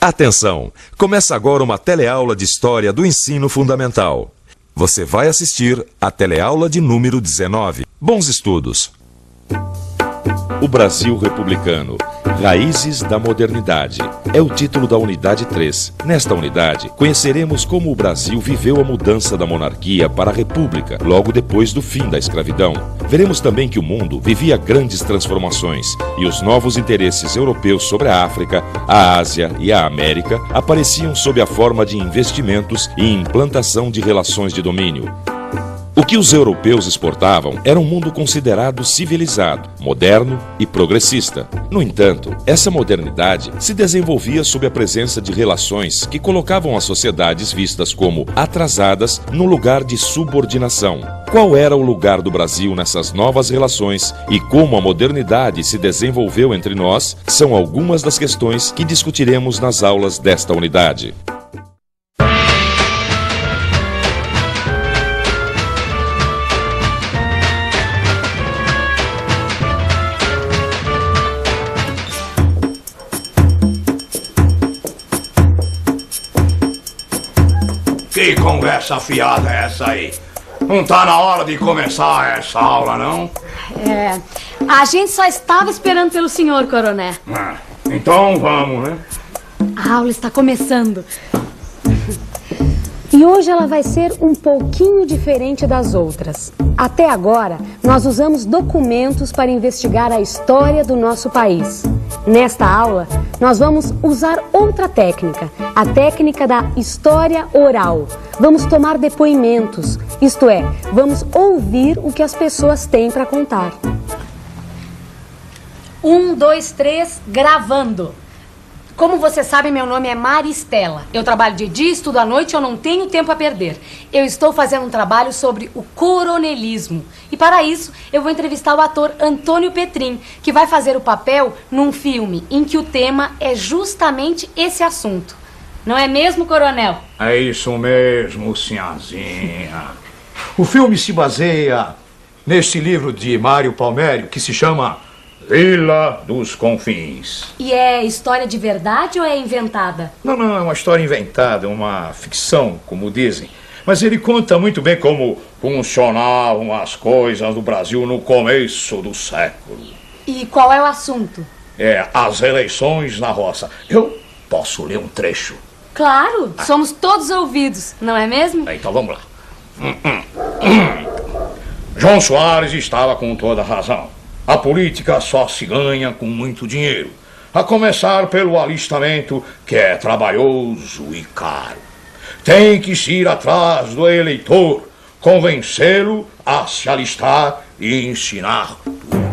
Atenção! Começa agora uma teleaula de História do Ensino Fundamental. Você vai assistir a teleaula de número 19. Bons estudos! O Brasil Republicano, Raízes da Modernidade, é o título da unidade 3. Nesta unidade, conheceremos como o Brasil viveu a mudança da monarquia para a república, logo depois do fim da escravidão. Veremos também que o mundo vivia grandes transformações e os novos interesses europeus sobre a África, a Ásia e a América apareciam sob a forma de investimentos e implantação de relações de domínio. O que os europeus exportavam era um mundo considerado civilizado, moderno e progressista. No entanto, essa modernidade se desenvolvia sob a presença de relações que colocavam as sociedades vistas como atrasadas no lugar de subordinação. Qual era o lugar do Brasil nessas novas relações e como a modernidade se desenvolveu entre nós são algumas das questões que discutiremos nas aulas desta unidade. Que conversa fiada é essa aí? Não tá na hora de começar essa aula, não? A gente só estava esperando pelo senhor, coronel. Então vamos, né? A aula está começando. E hoje ela vai ser um pouquinho diferente das outras. Até agora, nós usamos documentos para investigar a história do nosso país. Nesta aula, nós vamos usar outra técnica, a técnica da história oral. Vamos tomar depoimentos, isto é, vamos ouvir o que as pessoas têm para contar. 1, 2, 3, gravando. Como você sabe, meu nome é Maristela. Eu trabalho de dia, estudo à noite, eu não tenho tempo a perder. Eu estou fazendo um trabalho sobre o coronelismo. E para isso, eu vou entrevistar o ator Antônio Petrin, que vai fazer o papel num filme em que o tema é justamente esse assunto. Não é mesmo, coronel? É isso mesmo, sinhazinha. O filme se baseia nesse livro de Mário Palmério que se chama Vila dos Confins. E é história de verdade ou é inventada? Não, é uma história inventada, uma ficção, como dizem. Mas ele conta muito bem como funcionavam as coisas no Brasil no começo do século. E qual é o assunto? As eleições na roça. Eu posso ler um trecho? Claro, somos todos ouvidos, não é mesmo? Então vamos lá. João Soares estava com toda a razão. A política só se ganha com muito dinheiro, a começar pelo alistamento, que é trabalhoso e caro. Tem que se ir atrás do eleitor, convencê-lo a se alistar e ensinar tudo.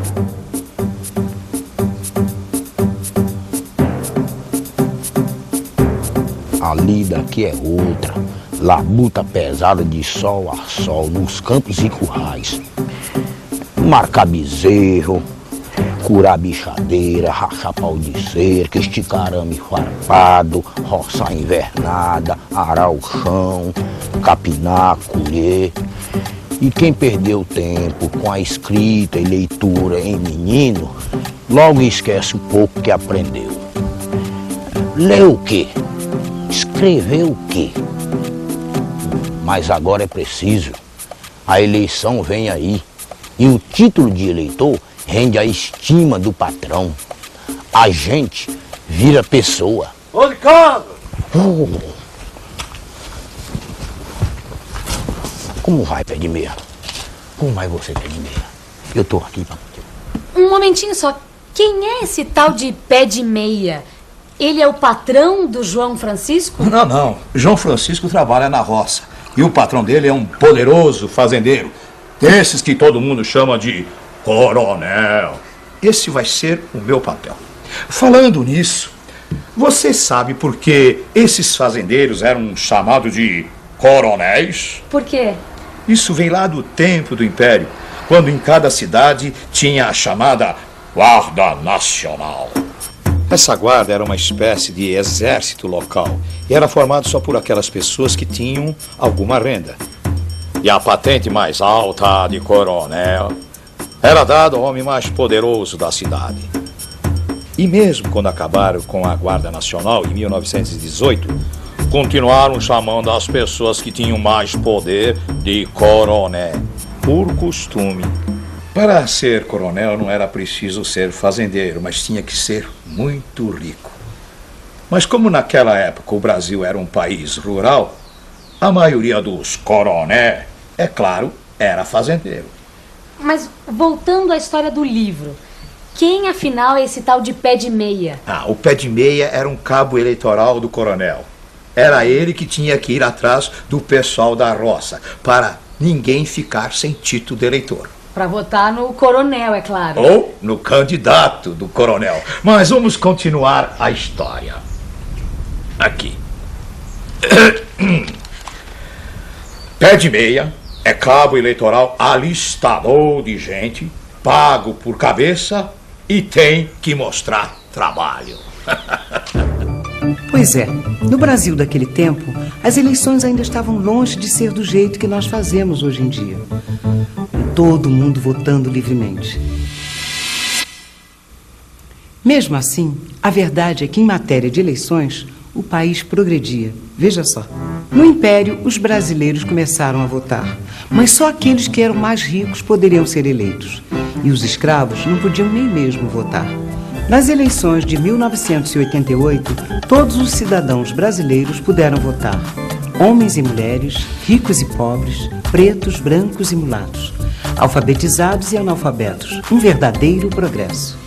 A lida aqui é outra, labuta pesada de sol a sol, nos campos e currais. Marcar bezerro, curar bichadeira, rachar pau de cerca, esticar arame farpado, roçar invernada, arar o chão, capinar, colher. E quem perdeu tempo com a escrita e leitura em menino, logo esquece o pouco que aprendeu. Leu o quê? Escreveu o quê? Mas agora é preciso. A eleição vem aí. E o título de eleitor rende a estima do patrão. A gente vira pessoa. Ô, Ricardo! Como vai, pé de meia? Como vai você, pé de meia? Eu tô aqui pra... Um momentinho só. Quem é esse tal de pé de meia? Ele é o patrão do João Francisco? Não. João Francisco trabalha na roça. E o patrão dele é um poderoso fazendeiro. Desses que todo mundo chama de coronel. Esse vai ser o meu papel. Falando nisso, você sabe por que esses fazendeiros eram chamados de coronéis? Por quê? Isso vem lá do tempo do Império, quando em cada cidade tinha a chamada Guarda Nacional. Essa guarda era uma espécie de exército local e era formado só por aquelas pessoas que tinham alguma renda. E a patente mais alta, de coronel, era dada ao homem mais poderoso da cidade. E mesmo quando acabaram com a Guarda Nacional em 1918, continuaram chamando as pessoas que tinham mais poder de coronel, por costume. Para ser coronel não era preciso ser fazendeiro, mas tinha que ser muito rico. Mas como naquela época o Brasil era um país rural, a maioria dos coronéis, é claro, era fazendeiro. Mas voltando à história do livro, quem afinal é esse tal de Pé de Meia? O Pé de Meia era um cabo eleitoral do coronel. Era ele que tinha que ir atrás do pessoal da roça, para ninguém ficar sem título de eleitor. Para votar no coronel, é claro. Ou no candidato do coronel. Mas vamos continuar a história. Aqui. Pé de Meia é cabo eleitoral alistador de gente, pago por cabeça e tem que mostrar trabalho. Pois é, no Brasil daquele tempo, as eleições ainda estavam longe de ser do jeito que nós fazemos hoje em dia. Todo mundo votando livremente. Mesmo assim, a verdade é que em matéria de eleições, o país progredia. Veja só. No Império, os brasileiros começaram a votar, mas só aqueles que eram mais ricos poderiam ser eleitos. E os escravos não podiam nem mesmo votar. Nas eleições de 1988, todos os cidadãos brasileiros puderam votar. Homens e mulheres, ricos e pobres, pretos, brancos e mulatos, alfabetizados e analfabetos. Um verdadeiro progresso.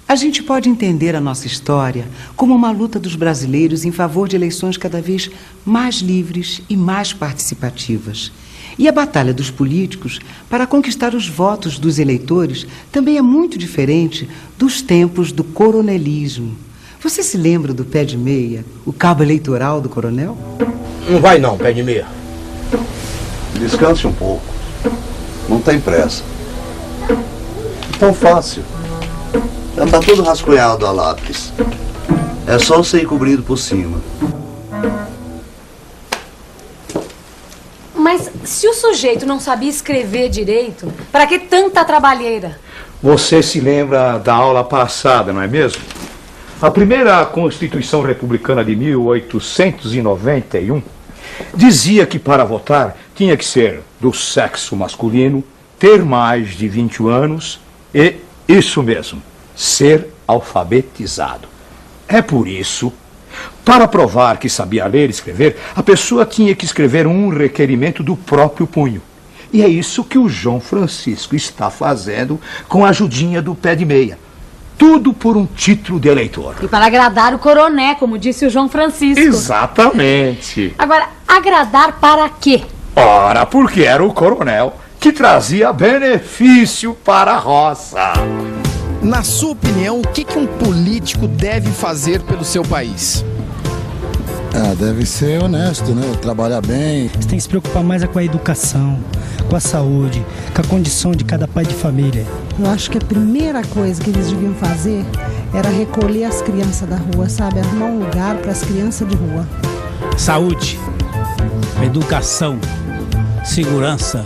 A gente pode entender a nossa história como uma luta dos brasileiros em favor de eleições cada vez mais livres e mais participativas. E a batalha dos políticos para conquistar os votos dos eleitores também é muito diferente dos tempos do coronelismo. Você se lembra do Pé de Meia, o cabo eleitoral do coronel? Não vai não, Pé de Meia. Descanse um pouco. Não tem pressa. Tão fácil. Já tá tudo rascunhado a lápis. É só você ir cobrindo por cima. Mas se o sujeito não sabia escrever direito, para que tanta trabalheira? Você se lembra da aula passada, não é mesmo? A primeira Constituição Republicana de 1891 dizia que para votar tinha que ser do sexo masculino, ter mais de 20 anos e, isso mesmo, ser alfabetizado. É por isso, para provar que sabia ler e escrever, a pessoa tinha que escrever um requerimento do próprio punho. E é isso que o João Francisco está fazendo com a ajudinha do Pé de Meia. Tudo por um título de eleitor. E para agradar o coronel, como disse o João Francisco. Exatamente. Agora, agradar para quê? Ora, porque era o coronel que trazia benefício para a roça. Na sua opinião, o que um político deve fazer pelo seu país? Deve ser honesto, né? Trabalhar bem. Você tem que se preocupar mais com a educação, com a saúde, com a condição de cada pai de família. Eu acho que a primeira coisa que eles deviam fazer era recolher as crianças da rua, sabe? Arrumar um lugar para as crianças de rua. Saúde, educação, segurança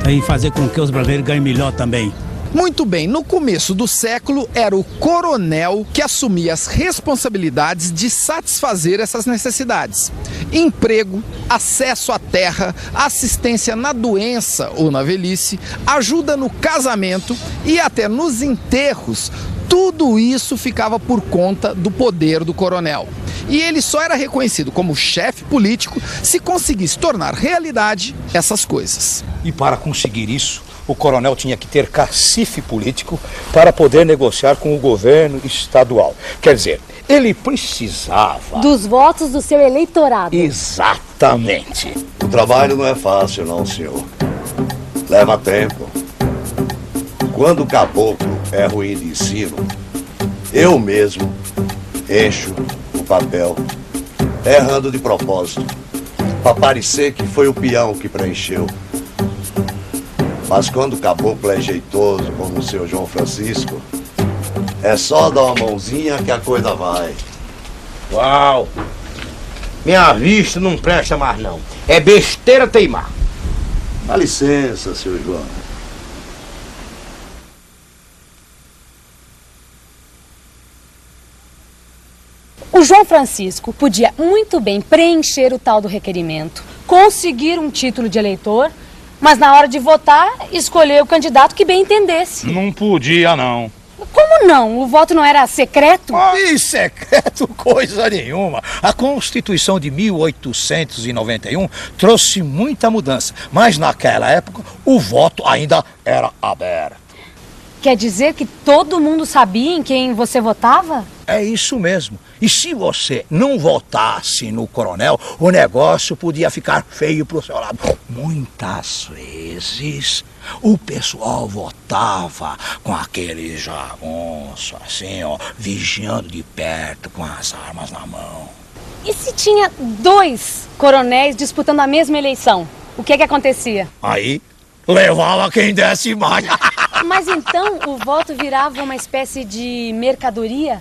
e fazer com que os brasileiros ganhem melhor também. Muito bem, no começo do século era o coronel que assumia as responsabilidades de satisfazer essas necessidades. Emprego, acesso à terra, assistência na doença ou na velhice, ajuda no casamento e até nos enterros. Tudo isso ficava por conta do poder do coronel. E ele só era reconhecido como chefe político se conseguisse tornar realidade essas coisas. E para conseguir isso, o coronel tinha que ter cacife político para poder negociar com o governo estadual. Quer dizer, ele precisava dos votos do seu eleitorado. Exatamente. O trabalho não é fácil, não, senhor. Leva tempo. Quando o caboclo é ruim de ensino, eu mesmo encho o papel, errando de propósito, para parecer que foi o peão que preencheu. Mas quando o caboclo é jeitoso, como o seu João Francisco, é só dar uma mãozinha que a coisa vai. Uau! Minha vista não presta mais não. É besteira teimar. Dá licença, seu João. O João Francisco podia muito bem preencher o tal do requerimento, conseguir um título de eleitor, mas na hora de votar, escolher o candidato que bem entendesse. Não podia, não. Como não? O voto não era secreto? E secreto coisa nenhuma. A Constituição de 1891 trouxe muita mudança, mas naquela época o voto ainda era aberto. Quer dizer que todo mundo sabia em quem você votava? É isso mesmo. E se você não votasse no coronel, o negócio podia ficar feio pro seu lado. Muitas vezes o pessoal votava com aquele jagunço, assim, ó, vigiando de perto com as armas na mão. E se tinha 2 coronéis disputando a mesma eleição? O que acontecia? Aí levava quem desse mais. Mas então o voto virava uma espécie de mercadoria?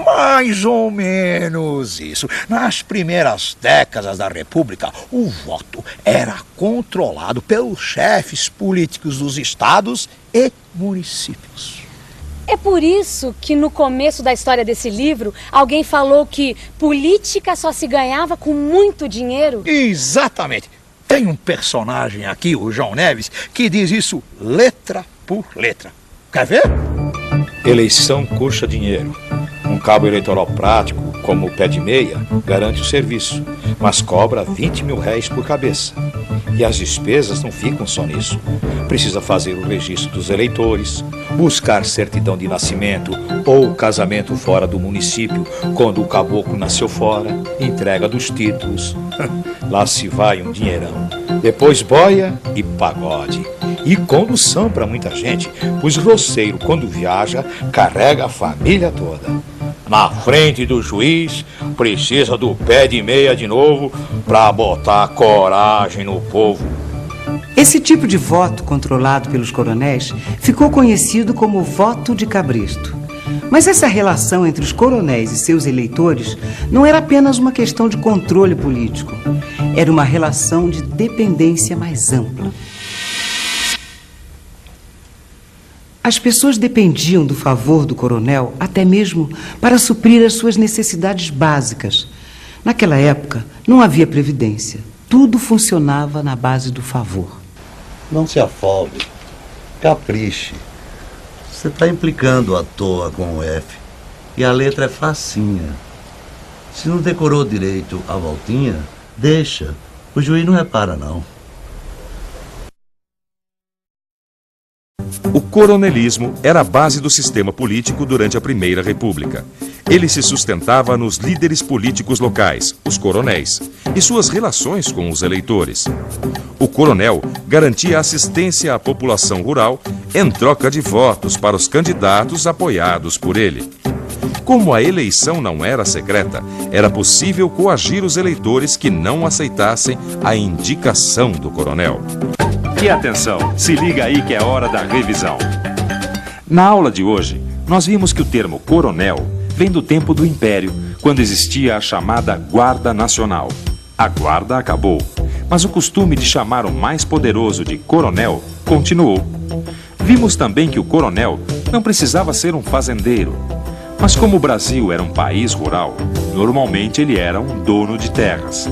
Mais ou menos isso. Nas primeiras décadas da República, o voto era controlado pelos chefes políticos dos estados e municípios. É por isso que no começo da história desse livro, alguém falou que política só se ganhava com muito dinheiro? Exatamente. Tem um personagem aqui, o João Neves, que diz isso letra por letra. Quer ver? Eleição custa dinheiro. Um cabo eleitoral prático, como o pé de meia, garante o serviço, mas cobra 20 mil réis por cabeça. E as despesas não ficam só nisso. Precisa fazer o registro dos eleitores, buscar certidão de nascimento ou casamento fora do município, quando o caboclo nasceu fora, entrega dos títulos. Lá se vai um dinheirão. Depois boia e pagode. E condução para muita gente, pois roceiro, quando viaja, carrega a família toda. Na frente do juiz, precisa do pé de meia de novo para botar coragem no povo. Esse tipo de voto controlado pelos coronéis ficou conhecido como voto de cabresto. Mas essa relação entre os coronéis e seus eleitores não era apenas uma questão de controle político. Era uma relação de dependência mais ampla. As pessoas dependiam do favor do coronel até mesmo para suprir as suas necessidades básicas. Naquela época, não havia previdência. Tudo funcionava na base do favor. Não se afobe. Capriche. Você está implicando à toa com o F. E a letra é facinha. Se não decorou direito a voltinha, deixa. O juiz não repara, não. O coronelismo era a base do sistema político durante a Primeira República. Ele se sustentava nos líderes políticos locais, os coronéis, e suas relações com os eleitores. O coronel garantia assistência à população rural em troca de votos para os candidatos apoiados por ele. Como a eleição não era secreta, era possível coagir os eleitores que não aceitassem a indicação do coronel. E atenção, se liga aí que é hora da revisão. Na aula de hoje, nós vimos que o termo coronel vem do tempo do Império, quando existia a chamada Guarda Nacional. A guarda acabou, mas o costume de chamar o mais poderoso de coronel continuou. Vimos também que o coronel não precisava ser um fazendeiro, mas como o Brasil era um país rural, normalmente ele era um dono de terras.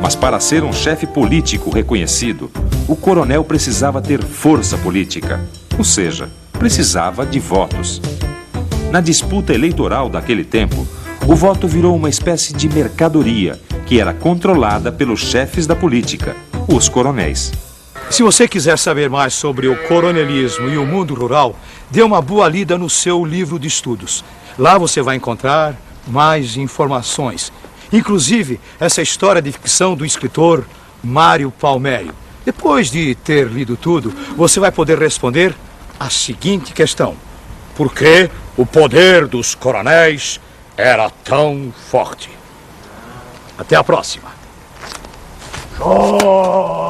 Mas para ser um chefe político reconhecido, o coronel precisava ter força política, ou seja, precisava de votos. Na disputa eleitoral daquele tempo, o voto virou uma espécie de mercadoria que era controlada pelos chefes da política, os coronéis. Se você quiser saber mais sobre o coronelismo e o mundo rural, dê uma boa lida no seu livro de estudos. Lá você vai encontrar mais informações. Inclusive, essa história de ficção do escritor Mário Palmério. Depois de ter lido tudo, você vai poder responder a seguinte questão: por que o poder dos coronéis era tão forte? Até a próxima. Oh!